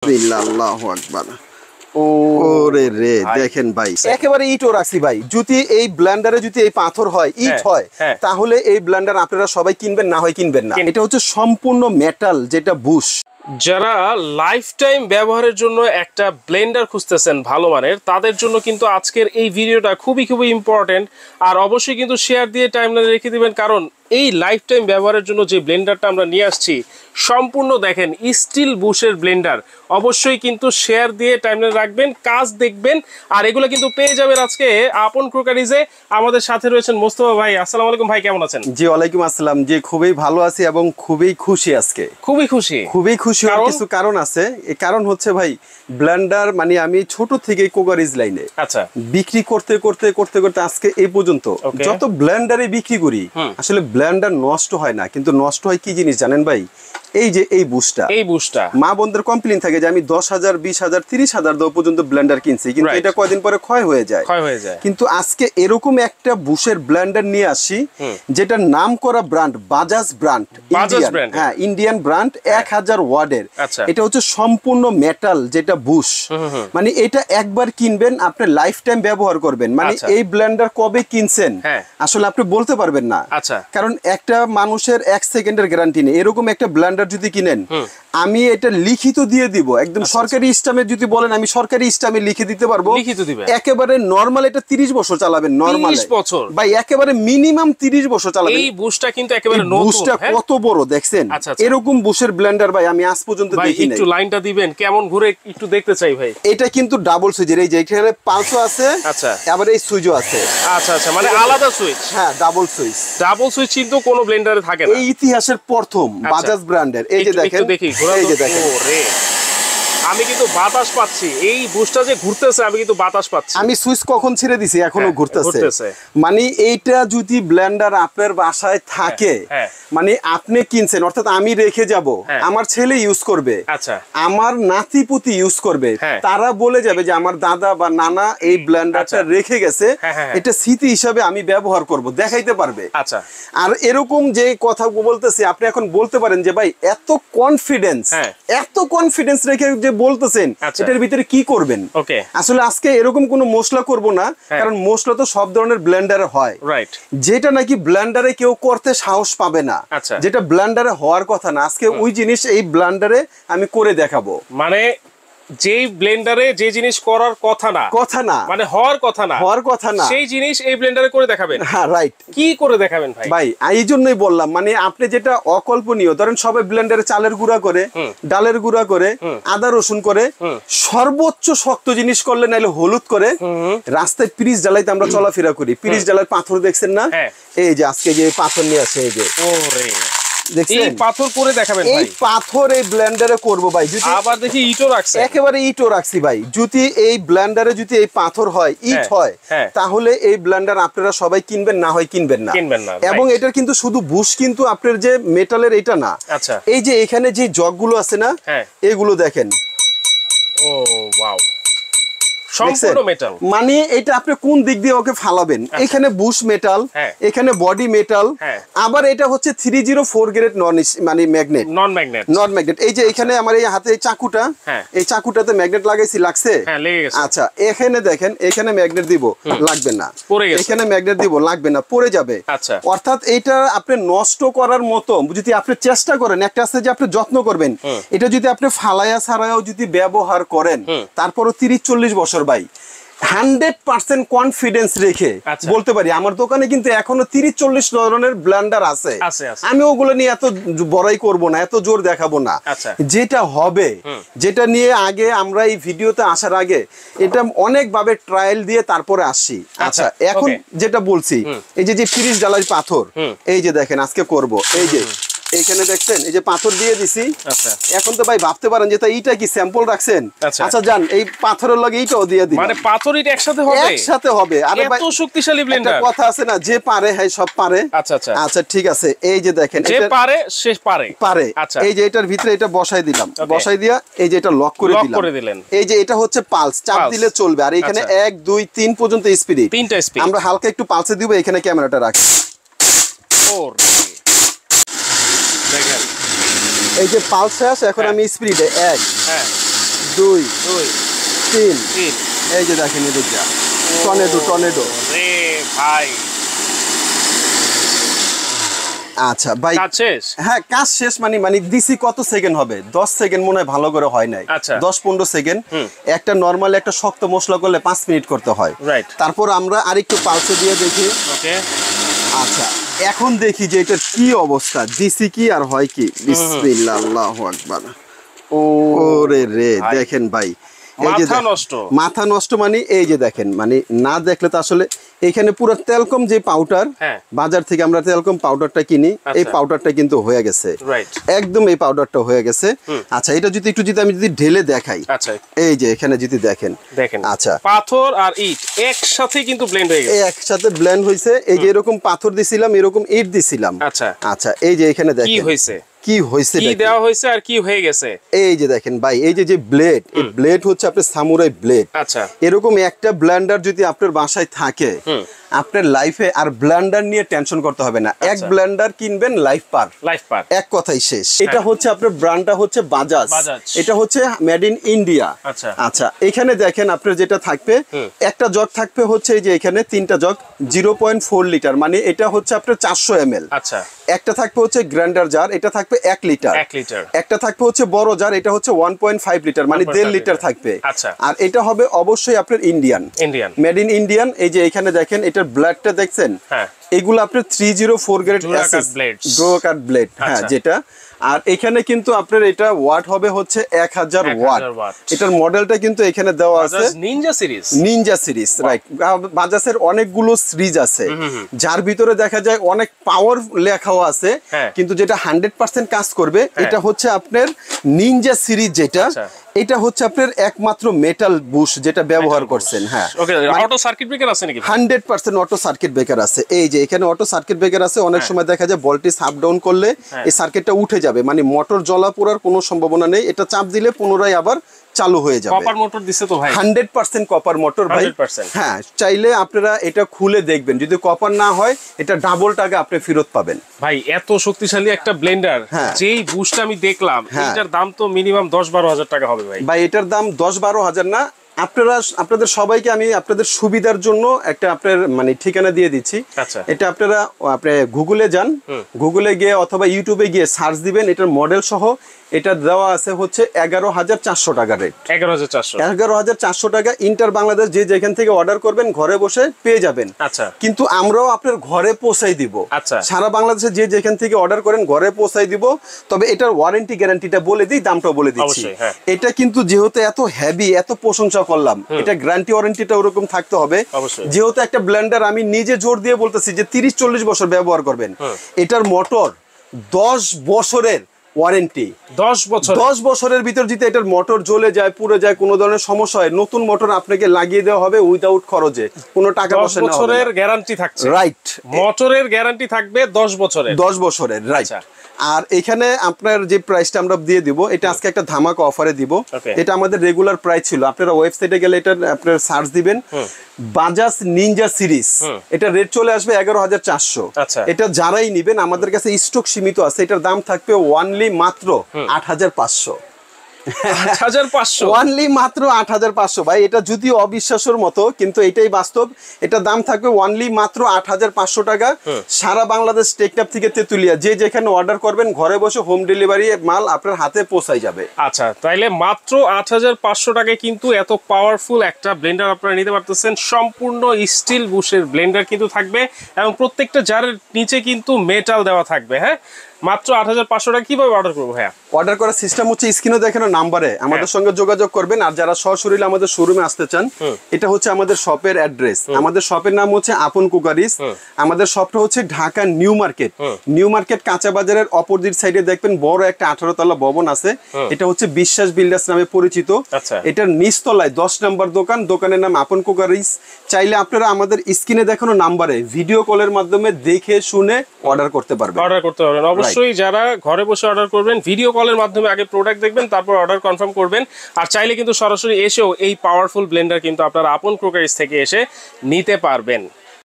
আল্লাহু আকবার। ওরে রে দেখেন ভাই, একেবারে ইটও রাখছি ভাই। যদি এই ব্লেন্ডারে যদি এই পাথর হয়, ইট হয়, তাহলে এই ব্লেন্ডার আপনারা সবাই কিনবেন, না হয় কিনবেন না। এটা হচ্ছে সম্পূর্ণ মেটাল, যেটা বুশ। যারা লাইফ টাইম ব্যবহারের জন্য একটা ব্লেন্ডার খুঁজতেছেন ভালো মানের, তাদের জন্য কিন্তু আজকের এই ভিডিওটা খুবই ইম্পর্টেন্ট। আর অবশ্যই কিন্তু শেয়ার দিয়ে টাইমলাইনে রেখে দিবেন, কারণ এই লাইফ টাইম ব্যবহারের জন্য যে ব্লেন্ডারটা আমরা নিয়ে আসছি সম্পূর্ণ দেখেন স্টিল বুশের ব্লেন্ডার। অবশ্যই কিন্তু শেয়ার দিয়ে টাইমলাইনে রাখবেন, কাজ দেখবেন। আর এগুলো কিন্তু পেয়ে যাবেন আজকে আপন ক্রোকারিজে। আমাদের সাথে রয়েছেন মোস্তফা ভাই। আসসালামু আলাইকুম ভাই, কেমন আছেন? জি ওয়ালাইকুম আসসালাম। জি খুবই ভালো আছি এবং খুবই খুশি আজকে। খুবই খুশি হওয়ার কিছু কারণ আছে। এই কারণ হচ্ছে ভাই, ব্লেন্ডার মানে আমি ছোট থেকে কোকারিজ লাইনে আচ্ছা বিক্রি করতে আজকে এই পর্যন্ত যত ব্লেন্ডারে বিক্রি করি, আসলে ব্লেন্ডার নষ্ট হয় না। কিন্তু নষ্ট হয় কি জিনিস জানেন ভাই? এই যে এই বুশটা মা বোনদের কমপ্লেইন থাকে যে আমি 10,000 20,000 30,000 দাও পর্যন্ত ব্লেন্ডার কিনছি, কিন্তু এটা কয়দিন পরে ক্ষয় হয়ে যায়। কিন্তু আজকে এরকম একটা বুশের ব্লেন্ডার নিয়ে আসি, যেটার নাম করা ব্র্যান্ড বাজাজ ব্র্যান্ড, হ্যাঁ ইন্ডিয়ান ব্র্যান্ড, 1000 ওয়াটের। এটা হচ্ছে সম্পূর্ণ মেটাল, যেটা বুশ। মানে এটা একবার কিনবেন, আপনি লাইফ টাইম ব্যবহার করবেন। মানে এই ব্লেন্ডার কবে কিনছেন আসলে আপনি বলতে পারবেন না, কারণ একটা মানুষের 1 সেকেন্ডের গ্যারান্টি নেই। এরকম একটা ব্লেন্ডার যদি কিনেন, আমি এটা লিখিত দিয়ে দিব, একদম সরকারি স্ট্যাম্পে যদি বলেন আমি সরকারি স্ট্যাম্পে লিখে দিতে পারবো। একেবারে নরমাল এটা 30 বছর চালাবেন। নরমাল 30 বছর ভাই, একেবারে মিনিমাম 30 বছর চালাবেন। এই বুশটা কিন্তু একেবারে নতুন। বুশটা কত বড় দেখছেন? এরকম বুশের ব্লেন্ডার ভাই আমি আজ পর্যন্ত দেখি নাই। একটু লাইনটা দিবেন কেমন ঘুরে, একটু দেখতে চাই ভাই। এটা কিন্তু ডাবল সুইচের, এই যে এখানে পালসও আছে, আবার এই সুইচও আছে। আচ্ছা মানে আলাদা সুইচ। হ্যাঁ ডাবল সুইচ কিন্তু কোনো ব্লেন্ডারে থাকে না। এই ইতিহাসের প্রথম বাজাজ ব্র্যান্ডের। এই যে দেখেন, এই যে দেখেন, আমি কিন্তু বাতাস পাচ্ছি। এই বুশটা যে ঘুরতেছে, আমি কিন্তু বাতাস পাচ্ছি। আমি সুইচ কখন ছেড়ে দিছি, এখনো ঘুরতেছে। মানে এইটা যদি ব্লেন্ডার আপনার বাসায় থাকে, মানে আপনি কিনছেন, অর্থাৎ আমি রেখে যাব, আমার ছেলে ইউজ করবে, আমার নাতিপুতি ইউজ করবে, তারা বলে যাবে যে আমার দাদা বা নানা এই ব্লেন্ডারটা রেখে গেছে, এটা স্মৃতি হিসাবে আমি ব্যবহার করব, দেখাইতে পারবে। আর এরকম যে কথা বলতেছি, আপনি এখন বলতে পারেন যে ভাই এত কনফিডেন্স রেখে যে বলতেছেন, এটার ভিতরে কি করবেন? আসলে আজকে এরকম কোনো মশলা করব না, কারণ মশলা তো সব ধরনের ব্লেন্ডারে হয়, যেটা নাকি ব্লেন্ডারে কেউ করতে সাহস পাবে না, যেটা ব্লেন্ডারে হওয়ার কথা না, আজকে ওই জিনিস এই ব্লেন্ডারে আমি করে দেখাবো। মানে যেই ব্লেন্ডারে যে জিনিস করার কথা না মানে হওয়ার কথা না সেই জিনিস এই ব্লেন্ডারে করে দেখাবেন। হ্যাঁ রাইট। কি করে দেখাবেন ভাই? ভাই এই জন্যই বললাম, মানে আপনি যেটা অকল্পনীয়, ধরেন সবাই ব্লেন্ডারে চালের গুঁড়া করে, ডালের গুঁড়া করে, আদা রসুন করে, সর্বোচ্চ শক্ত জিনিস করলে, নাইলে হলুদ করে, রাস্তায় পিরিচ জ্বালাইতে আমরা চলাফেরা করি, পিরিচ জ্বালার পাথর দেখছেন না? এই যে আজকে যে পাথর নিয়ে আসে, এই যে এই পাথর করে দেখাবেন ভাই। এই পাথর এই ব্লেন্ডারে করব ভাই। যদি আবার দেখি ইটও রাখছে, একেবারে ইটও রাখছি ভাই। যদি এই ব্লেন্ডারে যদি এই পাথর হয়, ইট হয়, তাহলে এই ব্লেন্ডার আপনারা সবাই কিনবেন, না হয় কিনবেন না। এবং এটার কিন্তু শুধু বুশ কিন্তু আপনার যে মেটালের এটা না, এই যে এখানে যে জগগুলো আছে না, এগুলো দেখেন। ও ওয়াও, সম্পূর্ণ মেটাল। মানে এটা আপনি কোন দিক দিয়ে ওকে ফালাবেন? এখানে বুশ মেটাল, এখানে বডি মেটাল, আবার এটা হচ্ছে 304 গ্রেড মানে নন ম্যাগনেট। এই যে এখানে আমার এই হাতে এই চাকুটা, এই চাকুটাতে ম্যাগনেট লাগাইছি, লাগছে? আচ্ছা এখানে দেখেন, এখানে ম্যাগনেট দিব, লাগবে না। এখানে ম্যাগনেট দিব, লাগবে না, পড়ে যাবে। অর্থাৎ এটা আপনি নষ্ট করার মতো যদি আপনি চেষ্টা করেন, একটা আছে যে আপনি যত্ন করবেন, এটা যদি আপনি ফালায়া ছাড়াও যদি ব্যবহার করেন, তারপরও 30-40 বছর ভাই 100% কনফিডেন্স রেখে বলতে পারি, আমার দোকানে কিন্তু এখনো 30-40 ধরনের ব্লেন্ডার আছে। আমি ওগুলো নিয়ে এত বড়াই করব না, এত জোর দেখাবো না। যেটা হবে, যেটা নিয়ে আগে আমরা এই ভিডিওতে আসার আগে এটা অনেক ভাবে ট্রায়াল দিয়ে তারপরে আসছি। আচ্ছা এখন যেটা বলছি, এই যে পিরিচ জ্বালাই পাথর, এই যে দেখেন আজকে করব, এই যে এইখানে দেখছেন এই যে পাথর দিয়ে দিছি। এখন তো ভাই ভাবতে পারেন যে এইটা কি স্যাম্পল রাখছেন? আচ্ছা জান, এই পাথরের লগে এইটাও দিয়ে দিই, মানে পাথর ইট একসাথে হবে। আরে ভাই এত শক্তিশালী ব্লেন্ডার, একটা কথা আছে না, যে পারে হ্যাঁ সব পারে। আচ্ছা ঠিক আছে, এই যে দেখেন যে পারে সে পারে। এই যে এটার ভিতরে এটা বসাই দিলাম, বসাই দিয়া এই যে এটা লক করে দিলাম। এই যে এটা হচ্ছে পালস, চাপ দিলে চলবে। আর এখানে 1 2 3 পর্যন্ত স্পিড, 3টা স্পিড। আমরা হালকা একটু পালসে দিব, এখানে ক্যামেরাটা রাখি। দেখেন এই যে পালস শেষ, এখন আমি স্পিডে 1 2 3 এই যে দেখেন এদিক যা টর্নেডো রে ভাই। আচ্ছা ভাই কাজ শেষ? হ্যাঁ কাজ শেষ, মানে দিছি কত সেকেন্ড হবে, 10 সেকেন্ড মনে হয় ভালো করে হয় নাই, 10-15 সেকেন্ড। একটা নরমাল একটা শক্ত মশলা করলে 5 মিনিট করতে হয়। তারপর আমরা আরেকটু পালসে দিয়ে দেখি। ওকে আচ্ছা এখন দেখি যে এটা কি অবস্থা, দিছি কি আর হয় কি। বিসমিল্লাহ, আল্লাহু আকবার। ওরে রে দেখেন ভাই, মাথা নষ্ট মানে এই যে দেখেন, মানে না দেখলে তো আসলে এখানে পুরো তেলকম যে পাউডার বাজার থেকে আমরা তেলকম পাউডারটা কিনি, এই পাউডারটা কিন্তু হয়ে গেছে একদম, এই পাউডারটা হয়ে গেছে। আচ্ছা এটা যদি আমি যদি ঢেলে দেখাই, এই যে এখানে যদি দেখেন, আচ্ছা পাথর আর ইট একসাথে কিন্তু ব্লেন্ড হয়ে গেছে, একসাথে ব্লেন্ড হয়েছে। এই যে এরকম পাথর দিছিলাম, এরকম ইট দিছিলাম। আচ্ছা এই যে এখানে দেখেন কি হয়েছে, কি হয়েছে, কি দেওয়া হয়েছে আর কি হয়ে গেছে। এই যে দেখেন ভাই, এই যে ব্লেড, এই ব্লেড হচ্ছে আপনার সামুরাই ব্লেড। আচ্ছা এরকম একটা ব্লেন্ডার যদি আপনার বাসায় থাকে, আপনার লাইফে আর ব্লেন্ডার নিয়ে টেনশন করতে হবে না। এক ব্লেন্ডার কিনবেন, লাইফ পার, এক কথাই শেষ। এটা হচ্ছে আপনার ব্র্যান্ডটা হচ্ছে বাজাজ, এটা হচ্ছে মেড ইন ইন্ডিয়া। আচ্ছা এখানে দেখেন আপনার যেটা থাকবে, একটা জগ থাকবে হচ্ছে এই যে এখানে 3টা জগ 0.4 লিটার, মানে এটা হচ্ছে আপনার 400 ml। আচ্ছা একটা থাকবে হচ্ছে গ্রাইন্ডার জার, এটা থাকবে 1 লিটার। একটা থাকবে হচ্ছে বড় জার, এটা হচ্ছে 1.5 লিটার, মানে 1.5 লিটার থাকবে। আর এটা হবে অবশ্যই আপনার ইন্ডিয়ান, মেড ইন ইন্ডিয়ান। এই যে এখানে দেখেন এটার ব্লেডটা দেখছেন, এগুলো আপনার 304 গ্রেড ড্রো কাট ব্লেড, হ্যাঁ যেটা। আর এখানে কিন্তু আপনার এটা ওয়াট হবে হচ্ছে 1000 ওয়াট। এটার মডেলটা কিন্তু এখানে দেওয়া আছে নিনজা সিরিজ, রাইট। বাজাজের অনেকগুলো সিরিজ আছে, যার ভিতরে দেখা যায় অনেক পাওয়ার লেখাও আছে, কিন্তু যেটা 100% কাজ করবে এটা হচ্ছে আপনার নিনজা সিরিজ, যেটা এটা হচ্ছে আপনার একমাত্র মেটাল বুশ যেটা ব্যবহার করছেন। হ্যাঁ অটো সার্কিট ব্রেকার আছে নাকি? 100% অটো সার্কিট ব্রেকার আছে। এই যে এখানে অটো সার্কিট ব্রেকার আছে। অনেক সময় দেখা যায় ভোল্টেজ আপ ডাউন করলে এই সার্কিটটা উঠে যাবে, মানে মোটর জ্বলা পোড়ার কোনো সম্ভাবনা নেই। এটা চাপ দিলে পুনরায় আবার চালু হয়ে যাবে। কপার মোটর দিছে তো ভাই, 100% কপার মোটর ভাই। হ্যাঁ চাইলে আপনারা এটা খুলে দেখবেন, যদি কপার না হয় এটা ডাবল টাকা আপনি ফেরত পাবেন। ভাই এত শক্তিশালী একটা ব্লেন্ডার, যেই বুশটা আমি দেখলাম, এটার দাম তো মিনিমাম 10-12 হাজার টাকা হবে ভাই। ভাই এটার দাম 10-12 হাজার না, আপনাদের সবাইকে আমি আপনাদের সুবিধার জন্য একটা আপনার মানে ঠিকানা দিয়ে দিচ্ছি। এটা আপনারা গুগলে যান, গুগলে গিয়ে অথবা ইউটিউবে গিয়ে সার্চ দিবেন, এটার মডেল সহ এটা দেওয়া আছে হচ্ছে 11,400 টাকা রেট। 11,400 টাকা ইন্টার বাংলাদেশ, যে যেখান থেকে অর্ডার করবেন ঘরে বসে পেয়ে যাবেন। কিন্তু আমরাও আপনার ঘরে পৌঁছাই দিব, সারা বাংলাদেশে যে যেখান থেকে অর্ডার করেন ঘরে পৌঁছাই দিব। তবে এটার ওয়ারেন্টি গ্যারান্টিটা বলে দিই, দামটাও বলে দিচ্ছি। এটা কিন্তু যেহেতু এত হেভি, এত প্রশংসা করলাম, এটা গ্যারান্টি ওয়ারেন্টিটা ওরকম থাকতে হবে। যেহেতু একটা ব্লেন্ডার আমি নিজে জোর দিয়ে বলতেছি যে 30-40 বছর ব্যবহার করবেন। এটার মোটর 10 বছরের ওয়ারেন্টি, 10 বছরের ভিতর যদি এটার মোটর জ্বলে যায়, পুড়ে যায়, কোনো ধরনের সমস্যা হয়, নতুন মোটর আপনাকে লাগিয়ে দেওয়া হবে উইদাউট খরচে, কোনো টাকা পয়সা না। 10 বছরের গ্যারান্টি থাকছে, রাইট। মোটরের গ্যারান্টি থাকবে 10 বছরের, রাইট। আর এখানে আপনার যে প্রাইসটা আমরা দিয়ে দিব, এটা আজকে একটা ধামাকা অফারে দিব। এটা আমাদের রেগুলার প্রাইস ছিল, আপনারা ওয়েবসাইটে গেলে এটা আপনারা সার্চ দিবেন বাজাজ নিনজা সিরিজ, এটা রেট চলে আসবে 11,400। এটা যারাই নিবেন, আমাদের কাছে স্টক সীমিত আছে, এটার দাম থাকবে অনলি মাত্র 8,500। 8,500 অনলি মাত্র 8,500 ভাই। এটা যদিও অবিশ্বাসের মতো, কিন্তু এটাই বাস্তব। এটার দাম থাকবে অনলি মাত্র 8,500 টাকা। সারা বাংলাদেশ টেকনাফ থেকে তেতুলিয়া, যে যেখানে অর্ডার করবেন ঘরে বসে হোম ডেলিভারি মাল আপনার হাতে পৌঁছাই যাবে। আচ্ছা তাইলে মাত্র 8,500 টাকায় কিন্তু এত পাওয়ারফুল একটা ব্লেন্ডার আপনারা নিতে পারতেছেন। সম্পূর্ণ স্টিল বুশের ব্লেন্ডার কিন্তু থাকবে, এবং প্রত্যেকটা জারের নিচে কিন্তু মেটাল দেওয়া থাকবে। হ্যাঁ মাত্র 8,500 টাকা। কিভাবে অর্ডার করবো ভাইয়া? অর্ডার করার সিস্টেম হচ্ছে স্ক্রিনে দেখানো নাম্বারে আমাদের সঙ্গে যোগাযোগ করবেন। আর যারা সরাসরি আমাদের শোরুমে আসতে চান, এটা হচ্ছে আমাদের শপের অ্যাড্রেস। আমাদের শপের নাম হচ্ছে আপন কুকারিজ। আমাদের শপটা হচ্ছে ঢাকা নিউ মার্কেট কাঁচা বাজারের অপোজিট সাইডে দেখবেন বড় একটা 18 তলা ভবন আছে, এটা হচ্ছে বিশ্বাস বিল্ডার্স নামে পরিচিত। এটার নিচতলায় 10 নম্বর দোকান, দোকানের নাম আপন কুকারিজ। চাইলে আপনারা আমাদের স্ক্রিনে দেখানো নাম্বারে ভিডিও কলের মাধ্যমে দেখে শুনে অর্ডার করতে পারবেন। অবশ্যই যারা ঘরে বসে অর্ডার করবেন, ভিডিও কলের মাধ্যমে আগে প্রোডাক্ট দেখবেন, তারপর অর্ডার কনফার্ম করবেন। আর চাইলে কিন্তু সরাসরি এসেও এই পাওয়ারফুল ব্লেন্ডার কিন্তু আপনারা আপন কুকারিজ থেকে এসে নিতে পারবেন।